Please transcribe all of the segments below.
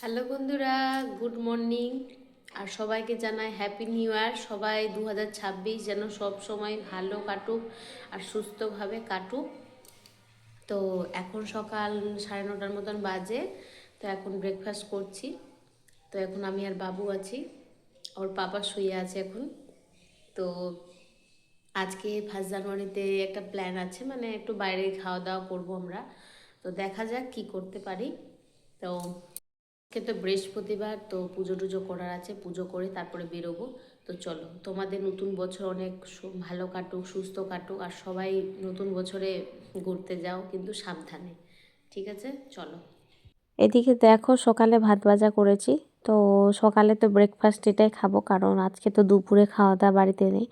Hello বন্ধুরা, good morning. আর সবাইকে জানাই হ্যাপি নিউ ইয়ার। সবাই 2026 যেন সব সময় ভালো কাটুক আর সুস্থভাবে কাটুক। তো এখন সকাল 9:30 মতন বাজে। তো এখন ব্রেকফাস্ট করছি। তো এখন আমি আর বাবু আছি, ওর পাপা শুয়ে আছে এখন। তো আজকে 1 জানুয়ারিতে একটা প্ল্যান আছে, মানে একটু বাইরে খাওয়া দাওয়া করবো আমরা। তো দেখা যাক কি করতে পারি। তো আজকে তো বৃহস্পতিবার, তো পুজো টুজো করার আছে, পুজো করে তারপরে বেরোবো। তো চলো, তোমাদের নতুন বছর অনেক ভালো কাটুক, সুস্থ কাটুক, আর সবাই নতুন বছরে ঘুরতে যাও, কিন্তু সাবধানে। ঠিক আছে, চলো। এদিকে দেখো সকালে ভাত ভাজা করেছি। তো সকালে তো ব্রেকফাস্ট এটাই খাবো, কারণ আজকে তো দুপুরে খাওয়া দাওয়া বাড়িতে নেই।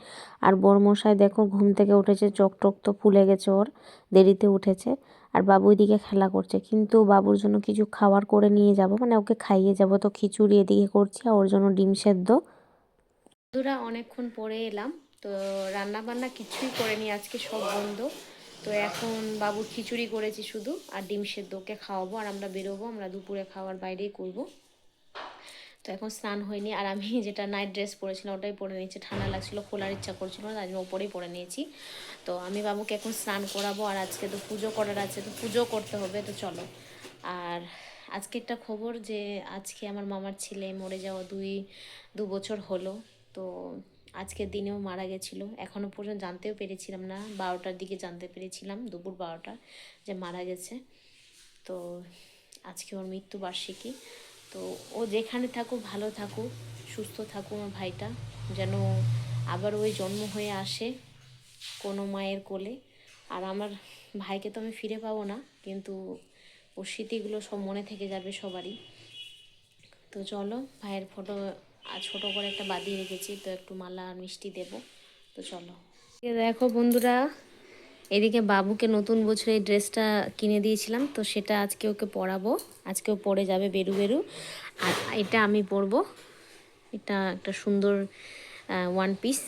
আর বড়মশাই দেখো ঘুম থেকে উঠেছে, চোখ টোক তো ফুলে গেছে, ওর দেরিতে উঠেছে। আর বাবু এদিকে খেলা করছে, কিন্তু বাবুর জন্য কিছু খাবার করে নিয়ে যাব, মানে ওকে খাইয়ে যাব। তো খিচুড়ি এদিকে করছি, আর ওর জন্য ডিম সেদ্ধ। বন্ধুরা, অনেকক্ষণ পরে এলাম। তো রান্না বান্না কিছুই করেনি, আজকে সব বন্ধ। তো এখন বাবুর খিচুড়ি করেছি শুধু, আর ডিম সেদ্ধ ওকে খাওয়াবো, আর আমরা বেরোবো। আমরা দুপুরে খাওয়ার বাইরেই করবো। তো এখন স্নান হয়নি, আর আমি যেটা নাইট ড্রেস পরেছিলাম ওটাই পরে নিয়েছি। ঠান্ডা লাগছিলো, খোলার ইচ্ছা করছিল না, তাই জন্য ওপরেই পরে নিয়েছি। তো আমি বাবুকে এখন স্নান করাবো, আর আজকে তো পুজো করার আছে, তো পুজো করতে হবে। তো চলো। আর আজকে একটা খবর, যে আজকে আমার মামার ছেলে মরে যাওয়া 2 বছর হলো। তো আজকের দিনেও মারা গেছিলো। এখনও পর্যন্ত জানতেও পেরেছিলাম না, 12টার দিকে জানতে পেরেছিলাম, দুপুর 12টা, যে মারা গেছে। তো আজকে ওর মৃত্যুবার্ষিকী। তো ও যেখানে থাকুক, ভালো থাকুক, সুস্থ থাকুক আমার ভাইটা, যেন আবার ওই জন্ম হয়ে আসে কোনো মায়ের কোলে। আর আমার ভাইকে তো আমি ফিরে পাবো না, কিন্তু ওর স্মৃতিগুলো সব মনে থেকে যাবে সবারই। তো চলো, ভাইয়ের ফটো ছোটো করে একটা বাঁধিয়ে রেখেছি, তো একটু মালা আর মিষ্টি দেবো। তো চলো। দেখো বন্ধুরা, এদিকে বাবুকে নতুন বছরে এই ড্রেসটা কিনে দিয়েছিলাম, তো সেটা আজকে ওকে পরাবো। আজকেও পরে যাবে বেরু বেরু। আর এটা আমি পরবো। এটা একটা সুন্দর ওয়ান পিস।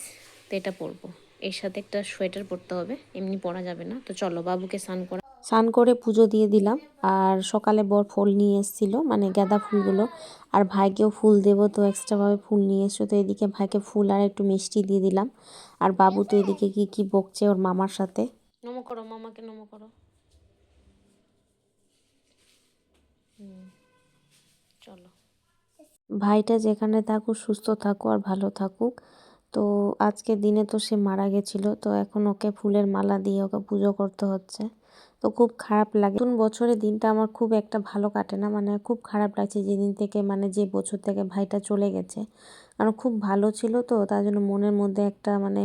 তো এটা পরবো, এর সাথে একটা সোয়েটার পরতে হবে, এমনি পরা যাবে না। তো চলো, বাবুকে স্নান করা। স্নান করে পুজো দিয়ে দিলাম। আর সকালে বর ফুল নিয়ে এসেছিলো, মানে গাঁদা ফুলগুলো। আর ভাইকেও ফুল দেবো, তো এক্সট্রাভাবে ফুল নিয়ে এসছো। তো এদিকে ভাইকে ফুল আর একটু মিষ্টি দিয়ে দিলাম। আর বাবু তো এদিকে কি কি বকছে ওর মামার সাথে। নমো করো, মামাকে নমো করো। চলো। ভাইটা যেখানে থাকুক সুস্থ থাকুক আর ভালো থাকুক। তো আজকের দিনে তো সে মারা গেছিলো, তো এখন ওকে ফুলের মালা দিয়ে ওকে পুজো করতে হচ্ছে। তো খুব খারাপ লাগে। নতুন বছরের দিনটা আমার খুব একটা ভালো কাটে না, মানে খুব খারাপ লাগছে যেদিন থেকে, মানে যে বছর থেকে ভাইটা চলে গেছে। কারণ খুব ভালো ছিল, তো তার জন্য মনের মধ্যে একটা মানে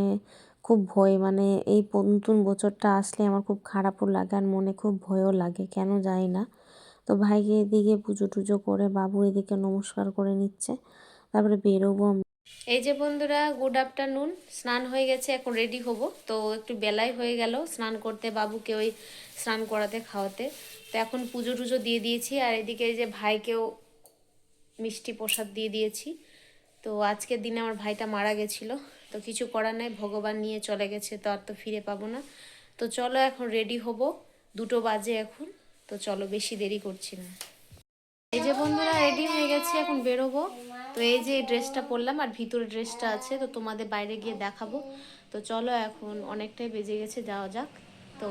খুব ভয়, মানে এই নতুন বছরটা আসলে আমার খুব খারাপও লাগে আর মনে খুব ভয়ও লাগে, কেন জানি না। তো ভাইকে এদিকে পুজো টুজো করে বাবু এদিকে নমস্কার করে নিচ্ছে, তারপরে বেরোবো আমরা। এই যে বন্ধুরা, গুড আফটারনুন। স্নান হয়ে গেছে, এখন রেডি হব। তো একটু বেলাই হয়ে গেল স্নান করতে, বাবুকে ওই স্নান করাতে খাওয়াতে। তো এখন পুজো টুজো দিয়ে দিয়েছি, আর এদিকে এই যে ভাইকেও মিষ্টি প্রসাদ দিয়ে দিয়েছি। তো আজকের দিনে আমার ভাইটা মারা গেছিলো, তো কিছু করার নাই, ভগবান নিয়ে চলে গেছে, তো আর তো ফিরে পাবো না। তো চলো এখন রেডি হব, 2টো বাজে এখন। তো চলো, বেশি দেরি করছি না। এই যে বন্ধুরা, রেডি হয়ে গেছে, এখন বেরোবো। তো এই যে ড্রেসটা পরলাম, আর ভিতরে ড্রেসটা আছে, তো তোমাদের বাইরে গিয়ে দেখাবো। তো চলো, এখন অনেকটাই বেজে গেছে, যাওয়া যাক। তো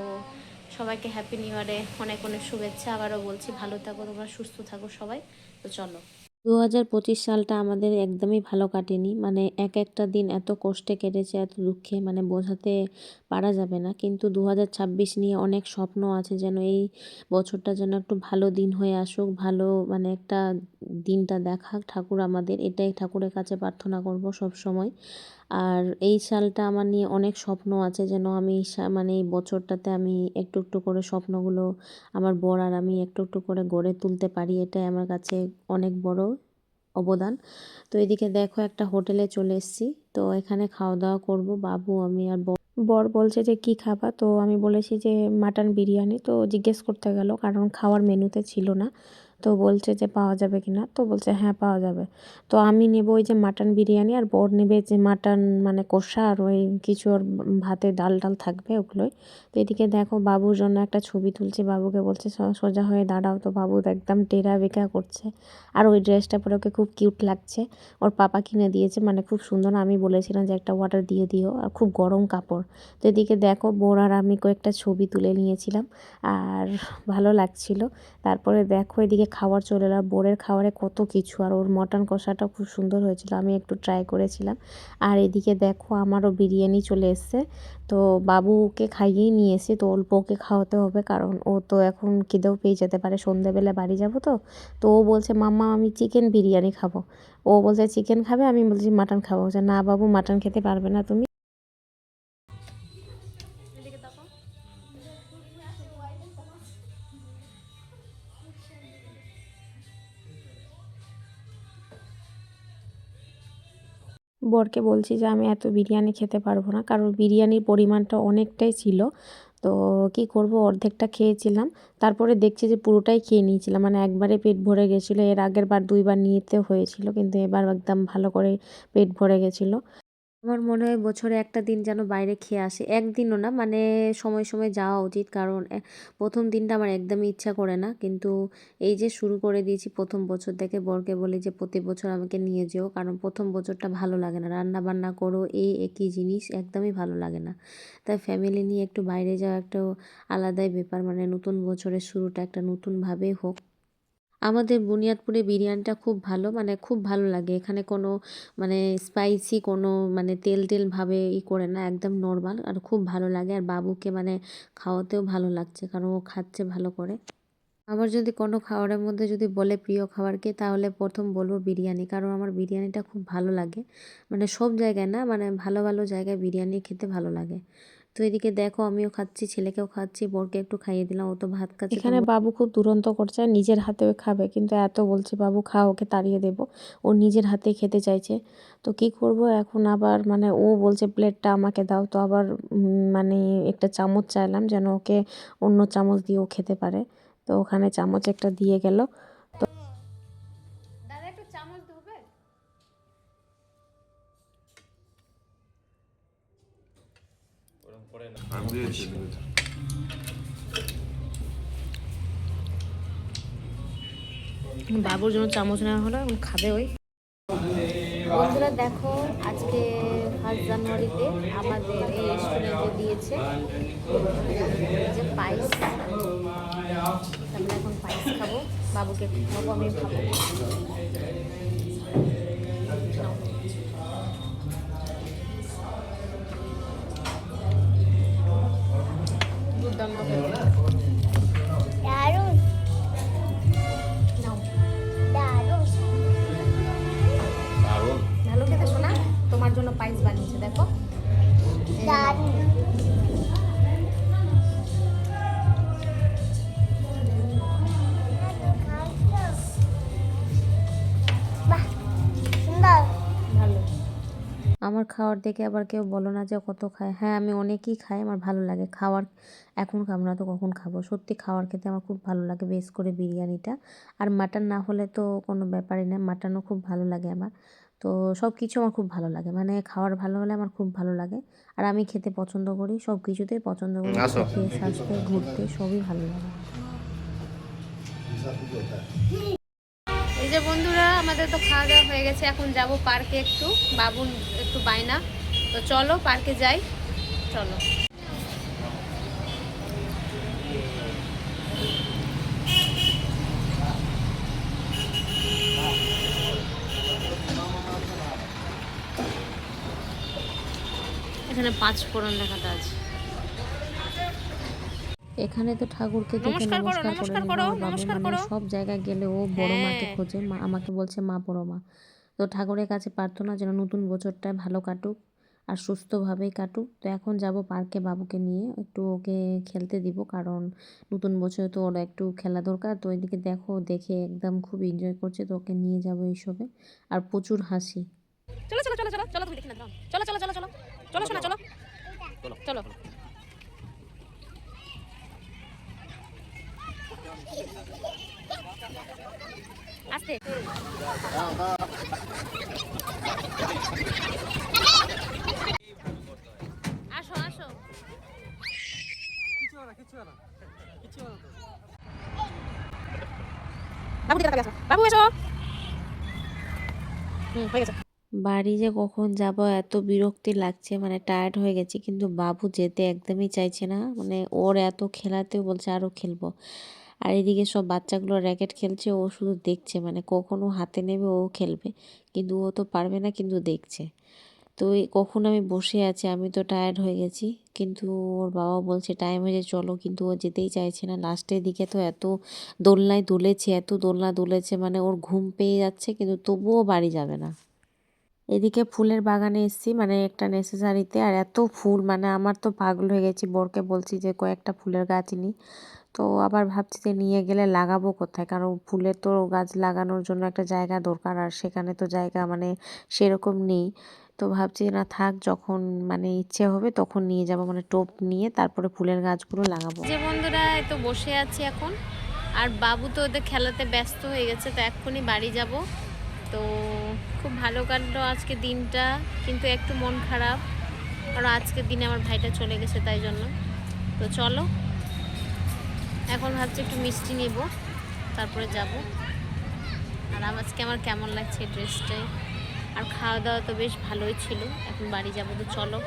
সবাইকে হ্যাপি নিউ ইয়ারে অনেক অনেক শুভেচ্ছা। আবারও বলছি, ভালো থাকো তোমরা, সুস্থ থাকো সবাই। তো চলো। 2025 সালটা আমাদের একদমই ভালো কাটেনি, মানে এক একটা দিন এত কষ্টে কেটেছে, এত দুঃখে, মানে বোঝাতে পারা যাবে না। কিন্তু 2026 নিয়ে অনেক স্বপ্ন আছে, যেন এই বছরটা যেন একটু ভালো দিন হয়ে আসুক, ভালো মানে একটা দিনটা দেখাক ঠাকুর আমাদের, এটাই ঠাকুরের কাছে প্রার্থনা করব সব সময়। আর এই সালটা আমার নিয়ে অনেক স্বপ্ন আছে, যেন আমি মানে এই বছরটাতে আমি একটু একটু করে স্বপ্নগুলো আমার বর আর আমি একটু একটু করে গড়ে তুলতে পারি, এটাই আমার কাছে অনেক বড় অবদান। তো এদিকে দেখো একটা হোটেলে চলে এসেছি, তো এখানে খাওয়া দাওয়া করব বাবু, আমি আর বর। বর বলছে যে কি খাবা, তো আমি বলেছি যে মাটন বিরিয়ানি। তো জিজ্ঞেস করতে গেল, কারণ খাওয়ার মেনুতে ছিল না। তো বলছে যে পাওয়া যাবে কিনা, তো বলছে হ্যাঁ পাওয়া যাবে। তো আমি নেব ওই যে মাটন বিরিয়ানি, আর বর নেবে যে মাটন মানে কষা, আর ওই কিছু ওর ভাতে ডাল ডাল থাকবে ওগুলোই। তো এদিকে দেখো বাবুর জন্য একটা ছবি তুলছে, বাবুকে বলছে সোজা হয়ে দাঁড়াও, তো বাবু একদম টেরা বেঁকা করছে। আর ওই ড্রেসটা পরে ওকে খুব কিউট লাগছে, ওর পাপা কিনে দিয়েছে, মানে খুব সুন্দর। আমি বলেছিলাম যে একটা অর্ডার দিয়ে দিও, আর খুব গরম কাপড়। তো এদিকে দেখো বোর আর আমি কয়েকটা ছবি তুলে নিয়েছিলাম, আর ভালো লাগছিল। তারপরে দেখো এদিকে খাবার চলে এলো, বোরের খাবারে কত কিছু, আর ওর মটন কষাটা খুব সুন্দর হয়েছিল, আমি একটু ট্রাই করেছিলাম। আর এদিকে দেখো আমারও বিরিয়ানি চলে এসছে, তো বাবুকে খাইয়েই নিয়ে এসেছি, তো অল্প ওকে খাওয়াতে হবে, কারণ ও তো এখন খিদেও পেয়ে যেতে পারে, সন্ধেবেলা বাড়ি যাব। তো ও বলছে মাম্মা আমি চিকেন বিরিয়ানি খাবো, ও বলছে চিকেন খাবে, আমি বলছি মাটন খাবো। বলছে না বাবু মাটন খেতে পারবে না তুমি। বরকে বলছি যে আমি এত বিরিয়ানি খেতে পারবো না, কারণ বিরিয়ানির পরিমাণটা অনেকটাই ছিল। তো কি করব, অর্ধেকটা খেয়েছিলাম, তারপরে দেখছি যে পুরোটাই খেয়ে নিয়েছিলাম, মানে একবারে পেট ভরে গেছিলো। এর আগের বার 2বার নিতে হয়েছিল, কিন্তু এবার একদম ভালো করে পেট ভরে গেছিলো। আমার মনে হয় বছরে একটা দিন যেন বাইরে খেয়ে আসি, একদিনও না, মানে সময় সময় যাওয়া উচিত, কারণ প্রথম দিনটা আমার একদমই ইচ্ছা করে না, কিন্তু এই যে শুরু করে দিয়েছি প্রথম বছর থেকে, বরকে বলি যে প্রতি বছর আমাকে নিয়ে যেও, কারণ প্রথম বছরটা ভালো লাগে না, রান্না বান্না করো এই একই জিনিস একদমই ভালো লাগে না। তাই ফ্যামিলি নিয়ে একটু বাইরে যাওয়া একটা আলাদাই ব্যাপার, মানে নতুন বছরের শুরুটা একটা নতুনভাবেই হোক। আমাদের বুনিয়াদপুরে বিরিয়ানিটা খুব ভালো, মানে খুব ভালো লাগে, এখানে কোনো মানে স্পাইসি কোনো মানে তেল তেল ভাবে করে না, একদম নর্মাল, আর খুব ভালো লাগে। আর বাবুকে মানে খাওয়াতেও ভালো লাগছে, কারণ ও খাচ্ছে ভালো করে। আমার যদি কোনো খাবারের মধ্যে যদি বলে প্রিয় খাবার কি, তাহলে প্রথম বলবো বিরিয়ানি, কারণ আমার বিরিয়ানিটা খুব ভালো লাগে, মানে সব জায়গায় না, মানে ভালো ভালো জায়গায় বিরিয়ানি খেতে ভালো লাগে। তো এদিকে দেখো আমিও খাচ্ছি, ছেলেকেও খাচ্ছি, বরকে একটু খাইয়ে দিলাম, ও তো ভাত খাচ্ছে। এখানে বাবু খুব দুরন্ত করছে, নিজের হাতেও খাবে, কিন্তু এত বলছি বাবু খা, ওকে তাড়িয়ে দেবো, ও নিজের হাতে খেতে চাইছে। তো কি করব এখন, আবার মানে ও বলছে প্লেটটা আমাকে দাও, তো আবার মানে একটা চামচ চাইলাম যেন ওকে অন্য চামচ দিয়ে ও খেতে পারে, তো ওখানে চামচ একটা দিয়ে গেল। দাদা একটু চামচ দেবে? বাবুর জন্য চামচ নেওয়া হলো, এখন খাবে ওই। বন্ধুরা দেখো, আজকে 1 জানুয়ারিতে আমাদের এই রেস্টুরেন্টে দিয়েছে যে পায়েস, আমরা এখন পায়েস খাবো, বাবুকে খাবো, আমি খাবো। দুর্দান্ত খেতে। দারুণ নাও। দারুণ ভালো খেতে শোনা, তোমার জন্য পায়েস বানিয়েছে দেখো। দারুণ বাহ সুন্দর ভালো। আমার খাওয়ার দেখে আবার কেউ বলো না যে কত খায়, হ্যাঁ আমি অনেকই খাই, আমার ভালো লাগে খাওয়ার, এখন খাবো না তো কখন খাবো, সত্যি খাওয়ার খেতে আমার খুব ভালো লাগে, বেশ করে বিরিয়ানিটা। আর মাটন না হলে তো কোনো ব্যাপারই না, মাটনও খুব ভালো লাগে আমার। তো সব কিছু আমার খুব ভালো লাগে, মানে খাওয়ার ভালো হলে আমার খুব ভালো লাগে। আর আমি খেতে পছন্দ করি, সব কিছুতেই পছন্দ করি, খেতে স্বাস্থ্যে ঘুরতে সবই ভালো লাগে। এই যে বন্ধুরা আমাদের তো খাওয়া দাওয়া হয়ে গেছে, এখন যাব পার্কে, একটু বাবুর একটু বায়না, তো চলো পার্কে যাই, চলো। এখানে 5 ফোড়ন লেখাটা আছে। এখানে তো ঠাকুরকে দেখে নমস্কার করে নিল বাবু, মানে সব জায়গায় গেলে ও বড় মাকে হ্যাঁ। খোঁজে, মা আমাকে বলছে মা বড় মা। তো ঠাকুরের কাছে প্রার্থনা যেন নতুন বছরটা ভালো কাটুক, আর সুস্থভাবেই কাটুক। তো এখন যাব পার্কে বাবুকে নিয়ে, একটু ওকে খেলতে দিব, কারণ নতুন বছরে তো ওর একটু খেলা দরকার। তো এদিকে দেখো দেখে একদম খুব এনজয় করছে, তো ওকে নিয়ে যাবো এইসবে, আর প্রচুর হাসি। চলো চলো চলো চলো চলো, তুমি দেখে না, চলো চলো চলো চলো চলো শোনা, চলো চলো। আস্তে আসো আসো বাবু এসো হয়ে গেছে। বাড়ি যে কখন যাব এত বিরক্তি লাগছে, মানে টায়ার্ড হয়ে গেছি, কিন্তু বাবু যেতে একদমই চাইছে না, মানে ওর এত খেলাতেও বলছে আরও খেলবো। আর এদিকে সব বাচ্চাগুলো র্যাকেট খেলছে, ও শুধু দেখছে, মানে কখন ও হাতে নেবে ও খেলবে, কিন্তু ও তো পারবে না, কিন্তু দেখছে। তো কখন আমি বসে আছি, আমি তো টায়ার্ড হয়ে গেছি, কিন্তু ওর বাবা বলছে টাইম হয়েছে চলো, কিন্তু ও যেতেই চাইছে না। লাস্টের দিকে তো এত দোলনায় দুলেছে, এত দোলনা দুলেছে, মানে ওর ঘুম পেয়ে যাচ্ছে, কিন্তু তবুও বাড়ি যাবে না। এদিকে ফুলের বাগানে এসেছি, মানে একটা নেসেসারিতে, আর এত ফুল, মানে আমার তো পাগল হয়ে গেছি। বরকে বলছি যে কয়েকটা ফুলের গাছ নিই, তো আবার ভাবছি যে নিয়ে গেলে লাগাবো কোথায়, কারণ ফুলের তো গাছ লাগানোর জন্য একটা জায়গা দরকার, আর সেখানে তো জায়গা মানে সেরকম নেই। তো ভাবছি না থাক, যখন মানে ইচ্ছে হবে তখন নিয়ে যাব, মানে টোপ নিয়ে তারপরে ফুলের গাছগুলো লাগাবো। যে বন্ধুরা এই তো বসে আছি এখন, আর বাবু তো ওদের খেলাতে ব্যস্ত হয়ে গেছে, তো এক্ষুনি বাড়ি যাব। তো খুব ভালো কাটলো আজকে দিনটা, কিন্তু একটু মন খারাপ, কারণ আজকের দিনে আমার ভাইটা চলে গেছে, তাই জন্য। তো চলো এখন ভাবছি একটু মিষ্টি নিব, তারপরে যাব। আর আজকে আমার কেমন লাগছে ড্রেসটাই, আর খাওয়া দাওয়া তো বেশ ভালোই ছিল। এখন বাড়ি যাব, তো চলো।